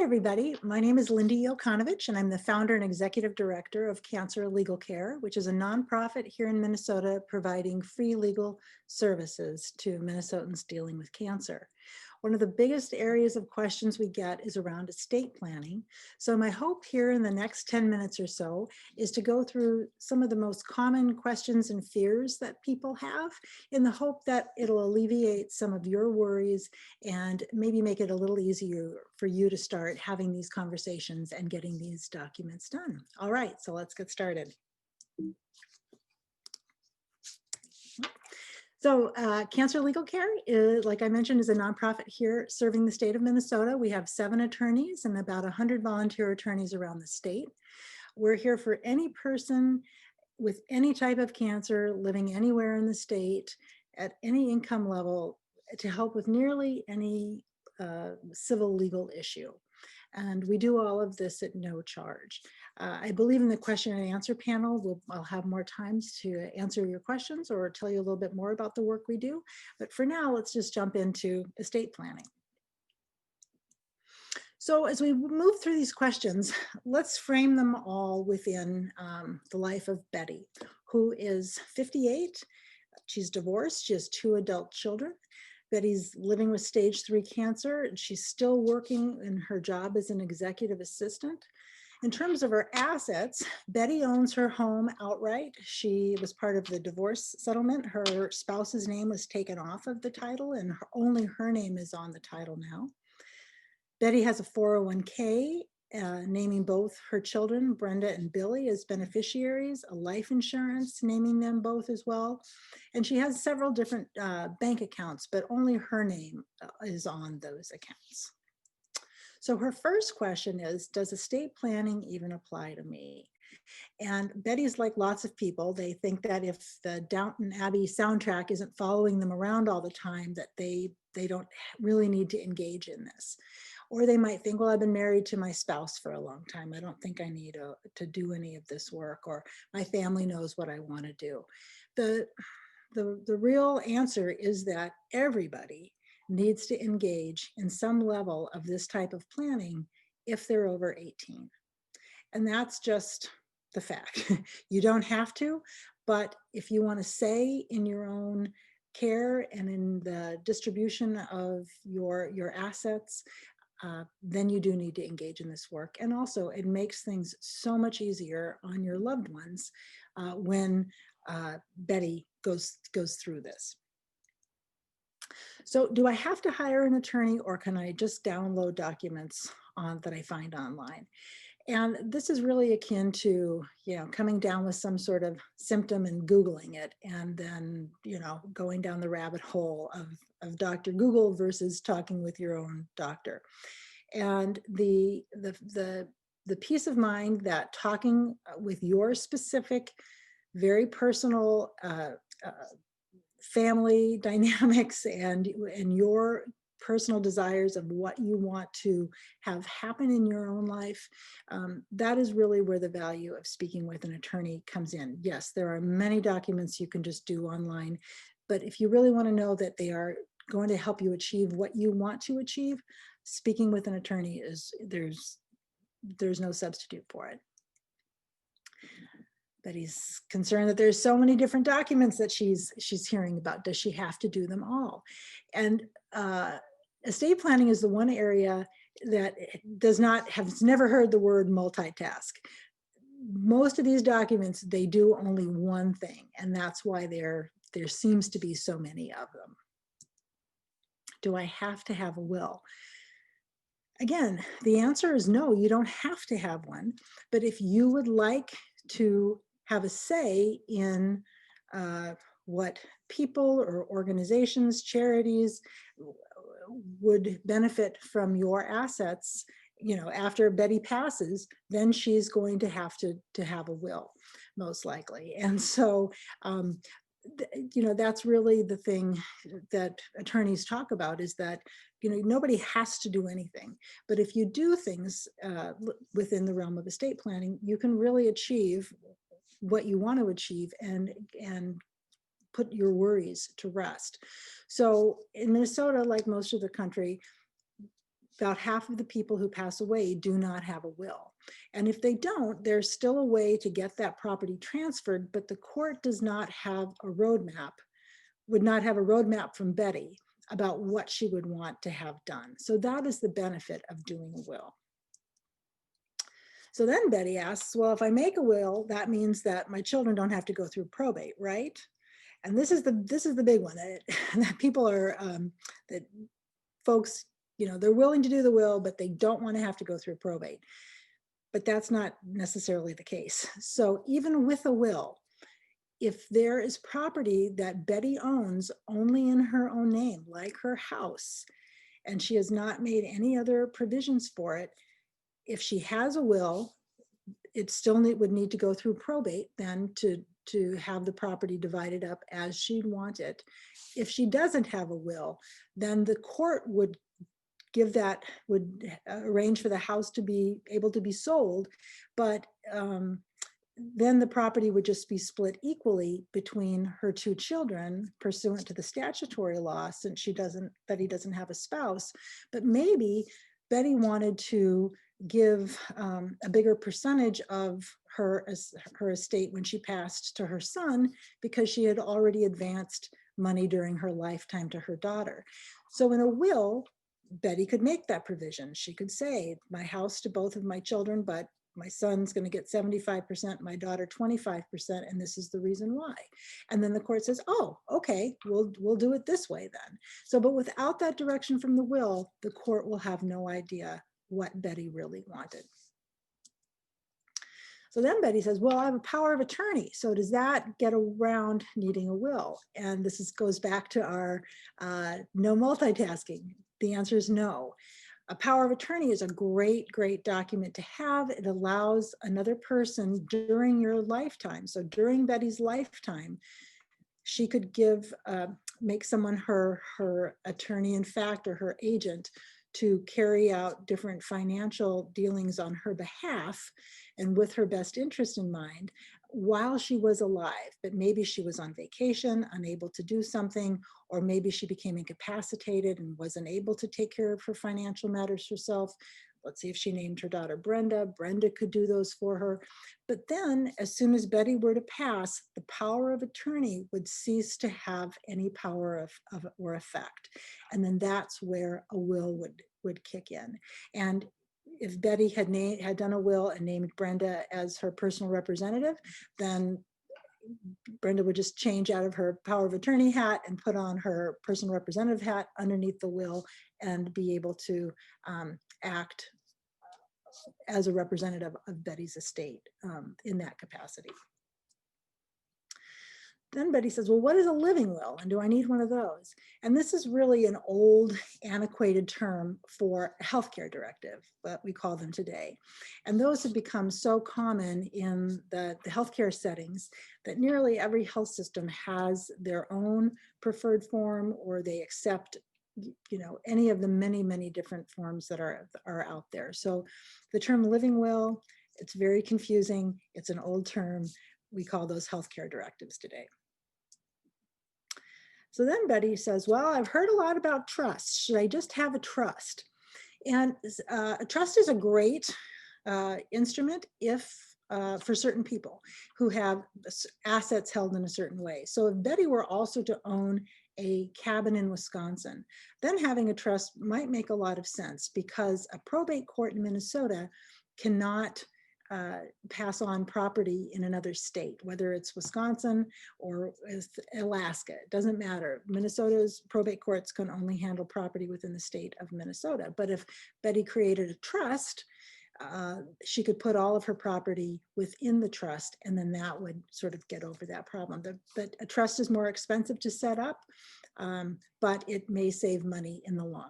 everybody. My name is Lindy Yokanovich, and I'm the founder and executive director of Cancer Legal Care, which is a nonprofit here in Minnesota providing free legal services to Minnesotans dealing with cancer. One of the biggest areas of questions we get is around estate planning. So my hope here in the next 10 minutes or so is to go through some of the most common questions and fears that people have in the hope that it'll alleviate some of your worries and maybe make it a little easier for you to start having these conversations and getting these documents done. All right, so let's get started. So Cancer Legal Care, is, like I mentioned, is a nonprofit here serving the state of Minnesota. We have 7 attorneys and about 100 volunteer attorneys around the state. We're here for any person with any type of cancer living anywhere in the state at any income level to help with nearly any civil legal issue. And we do all of this at no charge. I believe in the question and answer panel, I'll have more times to answer your questions or tell you a little bit more about the work we do. But for now, let's just jump into estate planning. So as we move through these questions, let's frame them all within the life of Betty, who is 58. She's divorced. She has 2 adult children. Betty's living with stage 3 cancer, and she's still working in her job as an executive assistant. In terms of her assets, Betty owns her home outright. She was part of the divorce settlement. Her spouse's name was taken off of the title, and only her name is on the title now. Betty has a 401k, naming both her children, Brenda and Billy, as beneficiaries, a life insurance, naming them both as well. And she has several different bank accounts, but only her name is on those accounts. So her first question is, does estate planning even apply to me? And Betty's like lots of people. They think that if the Downton Abbey soundtrack isn't following them around all the time, that they don't really need to engage in this. Or they might think, well, I've been married to my spouse for a long time. I don't think I need to do any of this work, or my family knows what I want to do. The real answer is that everybody needs to engage in some level of this type of planning if they're over 18. And that's just the fact. You don't have to, but if you want to say in your own care and in the distribution of your assets, then you do need to engage in this work. And also it makes things so much easier on your loved ones when Betty goes through this. So do I have to hire an attorney, or can I just download documents that I find online? And this is really akin to, coming down with some sort of symptom and Googling it, and then, going down the rabbit hole of Dr. Google versus talking with your own doctor. And the peace of mind that talking with your specific, very personal family dynamics and your personal desires of what you want to have happen in your own life, that is really where the value of speaking with an attorney comes in. Yes, there are many documents you can just do online, but if you really want to know that they are going to help you achieve what you want to achieve, speaking with an attorney there's no substitute for it. But he's concerned that there's so many different documents that she's hearing about. Does she have to do them all? And estate planning is the one area that has never heard the word multitask. Most of these documents, they do only one thing, and that's why there seems to be so many of them. Do I have to have a will? Again, the answer is no, you don't have to have one. But if you would like to have a say in what people or organizations, charities would benefit from your assets, after Betty passes, then she's going to have have a will, most likely. And so, that's really the thing that attorneys talk about, is that, nobody has to do anything. But if you do things within the realm of estate planning, you can really achieve what you want to achieve and put your worries to rest. So in Minnesota, like most of the country, about half of the people who pass away do not have a will. And if they don't, there's still a way to get that property transferred, but the court does not have a roadmap, would not have a roadmap from Betty about what she would want to have done. So that is the benefit of doing a will. So then Betty asks, well, if I make a will, that means that my children don't have to go through probate, right? And this is the big one that people are, that folks, they're willing to do the will, but they don't want to have to go through probate. But that's not necessarily the case. So even with a will, if there is property that Betty owns only in her own name, like her house, and she has not made any other provisions for it, if she has a will, it still would need to go through probate then to have the property divided up as she'd want it. If she doesn't have a will, then the court would arrange for the house to be able to be sold, but then the property would just be split equally between her two children pursuant to the statutory law, since Betty doesn't have a spouse. But maybe Betty wanted to give a bigger percentage of her estate when she passed to her son, because she had already advanced money during her lifetime to her daughter. So in a will, Betty could make that provision. She could say, my house to both of my children, but my son's going to get 75%, my daughter 25%, and this is the reason why. And then the court says, oh, okay, we'll do it this way then. So, but without that direction from the will, the court will have no idea what Betty really wanted. So then Betty says, well, I have a power of attorney. So does that get around needing a will? And this goes back to our no multitasking. The answer is no. A power of attorney is a great, great document to have. It allows another person during your lifetime. So during Betty's lifetime, she could make someone her attorney in fact, or her agent, to carry out different financial dealings on her behalf and with her best interest in mind while she was alive. But maybe she was on vacation, unable to do something, or maybe she became incapacitated and wasn't able to take care of her financial matters herself. Let's see, if she named her daughter Brenda, Brenda could do those for her. But then as soon as Betty were to pass, the power of attorney would cease to have any power or effect. And then that's where a will would kick in. And if Betty had done a will and named Brenda as her personal representative, then Brenda would just change out of her power of attorney hat and put on her personal representative hat underneath the will and be able to act as a representative of Betty's estate in that capacity. Then Betty says, well, what is a living will? And do I need one of those? And this is really an old, antiquated term for a healthcare directive, what we call them today. And those have become so common in the healthcare settings that nearly every health system has their own preferred form, or they accept any of the many, many different forms that are out there. So the term living will, it's very confusing. It's an old term. We call those healthcare directives today. So then Betty says, well, I've heard a lot about trusts. Should I just have a trust? And a trust is a great instrument for certain people who have assets held in a certain way. So if Betty were also to own a cabin in Wisconsin, then having a trust might make a lot of sense, because a probate court in Minnesota cannot pass on property in another state, whether it's Wisconsin or Alaska. It doesn't matter. Minnesota's probate courts can only handle property within the state of Minnesota. But if Betty created a trust, she could put all of her property within the trust, and then that would sort of get over that problem. But a trust is more expensive to set up, but it may save money in the long run.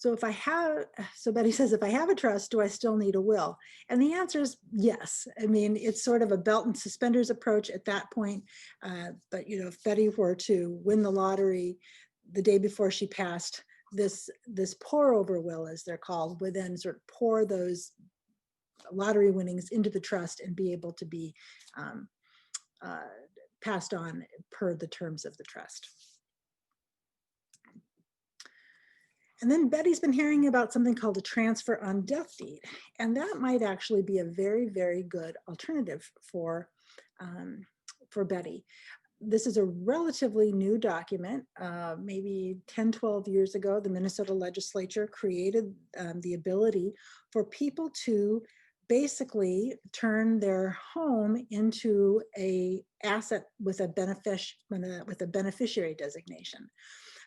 So Betty says, if I have a trust, do I still need a will? And the answer is yes. I mean, it's sort of a belt and suspenders approach at that point. But if Betty were to win the lottery the day before she passed, this pour over will, as they're called, would then sort of pour those lottery winnings into the trust and be able to be passed on per the terms of the trust. And then Betty's been hearing about something called a transfer on death deed. And that might actually be a very, very good alternative um, for Betty. This is a relatively new document. Maybe 10, 12 years ago, the Minnesota legislature created the ability for people to basically turn their home into a asset with a beneficiary designation.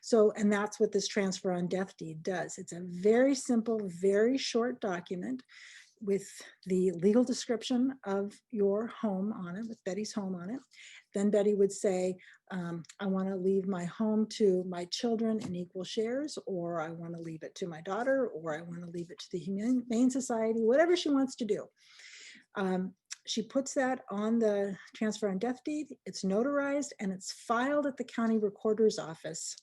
So, and that's what this transfer on death deed does. It's a very simple, very short document with the legal description of your home on it, with Betty's home on it. Then Betty would say, I want to leave my home to my children in equal shares, or I want to leave it to my daughter, or I want to leave it to the Humane Society, whatever she wants to do. She puts that on the transfer on death deed, it's notarized, and it's filed at the county recorder's office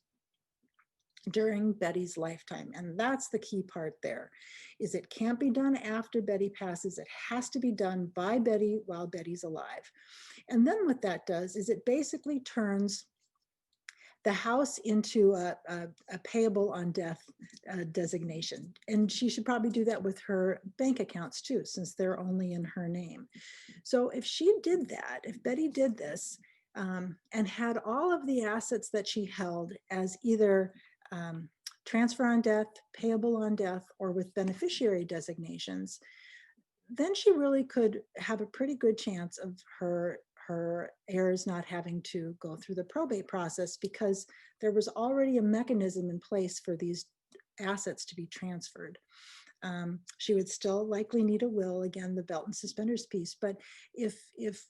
during Betty's lifetime. And that's the key part there, is it can't be done after Betty passes. It has to be done by Betty while Betty's alive. And then what that does is it basically turns the house into a payable on death designation. And she should probably do that with her bank accounts too, since they're only in her name. So if she did that, if Betty did this and had all of the assets that she held as either transfer on death, payable on death, or with beneficiary designations, then she really could have a pretty good chance of her heirs not having to go through the probate process, because there was already a mechanism in place for these assets to be transferred. She would still likely need a will, again, the belt and suspenders piece, but if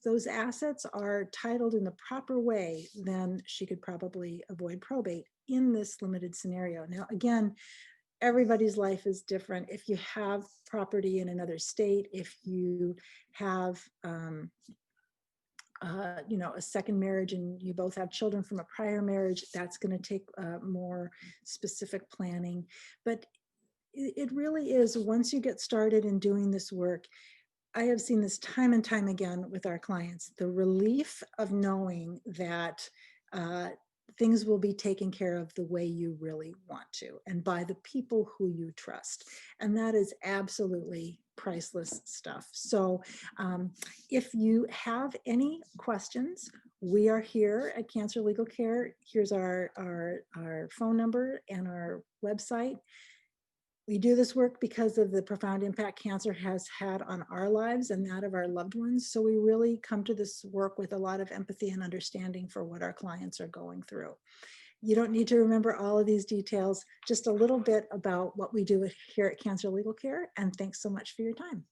those assets are titled in the proper way, then she could probably avoid probate in this limited scenario. Now, again, everybody's life is different. If you have property in another state, if you have a second marriage and you both have children from a prior marriage, that's going to take more specific planning. But it really is, once you get started in doing this work, I have seen this time and time again with our clients, the relief of knowing that things will be taken care of the way you really want to, and by the people who you trust. And that is absolutely priceless stuff. So if you have any questions, we are here at Cancer Legal Care. Here's our phone number and our website. We do this work because of the profound impact cancer has had on our lives and that of our loved ones. So we really come to this work with a lot of empathy and understanding for what our clients are going through. You don't need to remember all of these details, just a little bit about what we do here at Cancer Legal Care. And thanks so much for your time.